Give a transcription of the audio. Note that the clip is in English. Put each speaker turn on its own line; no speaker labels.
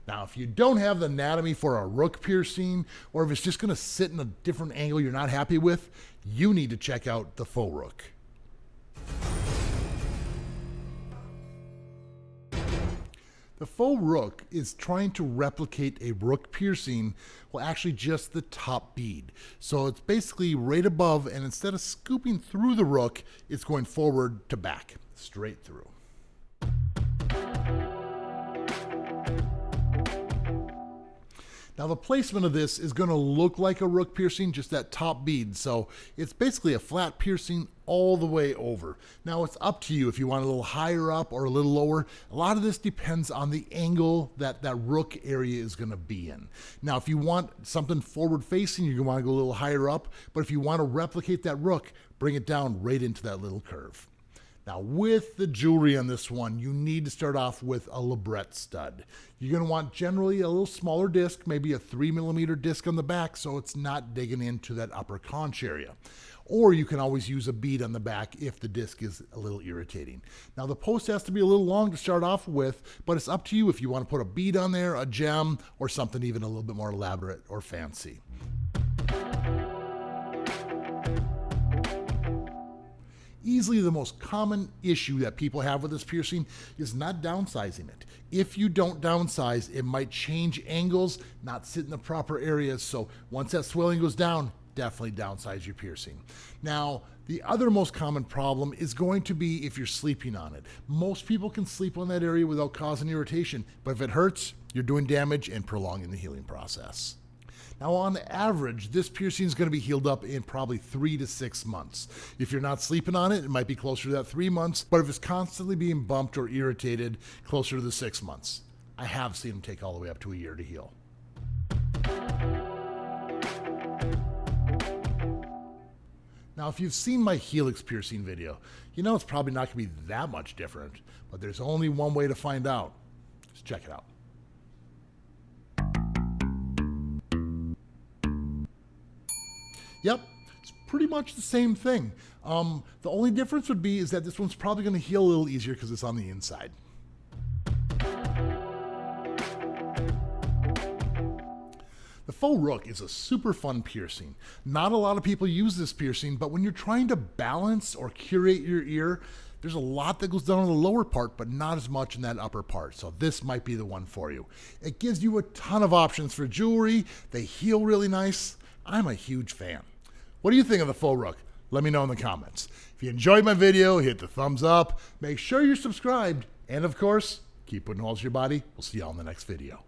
Now, if you don't have the anatomy for a rook piercing, or if it's just going to sit in a different angle you're not happy with, you need to check out the Faux Rook. The Faux Rook is trying to replicate a rook piercing, well, actually just the top bead. So it's basically right above, and instead of scooping through the rook, it's going forward to back, straight through. Now the placement of this is going to look like a rook piercing, just that top bead. So it's basically a flat piercing all the way over. Now it's up to you if you want a little higher up or a little lower. A lot of this depends on the angle that rook area is going to be in. Now if you want something forward facing, you're going to want to go a little higher up. But if you want to replicate that rook, bring it down right into that little curve. Now with the jewelry on this one, you need to start off with a labret stud. You're going to want generally a little smaller disc, maybe a 3mm disc on the back so it's not digging into that upper conch area. Or you can always use a bead on the back if the disc is a little irritating. Now the post has to be a little long to start off with, but it's up to you if you want to put a bead on there, a gem, or something even a little bit more elaborate or fancy. Easily the most common issue that people have with this piercing is not downsizing it. If you don't downsize, it might change angles, not sit in the proper areas. So once that swelling goes down, definitely downsize your piercing. Now, the other most common problem is going to be if you're sleeping on it. Most people can sleep on that area without causing irritation, but if it hurts, you're doing damage and prolonging the healing process. Now, on average, this piercing is going to be healed up in probably 3 to 6 months. If you're not sleeping on it, it might be closer to that 3 months, but if it's constantly being bumped or irritated, closer to the 6 months. I have seen them take all the way up to a year to heal. Now, if you've seen my helix piercing video, you know it's probably not going to be that much different, but there's only one way to find out. Just check it out. Yep, it's pretty much the same thing. The only difference would be is that this one's probably going to heal a little easier because it's on the inside. The Faux Rook is a super fun piercing. Not a lot of people use this piercing, but when you're trying to balance or curate your ear, there's a lot that goes down on the lower part, but not as much in that upper part. So this might be the one for you. It gives you a ton of options for jewelry. They heal really nice. I'm a huge fan. What do you think of the Faux Rook? Let me know in the comments. If you enjoyed my video, hit the thumbs up. Make sure you're subscribed. And of course, keep putting holes in your body. We'll see you all in the next video.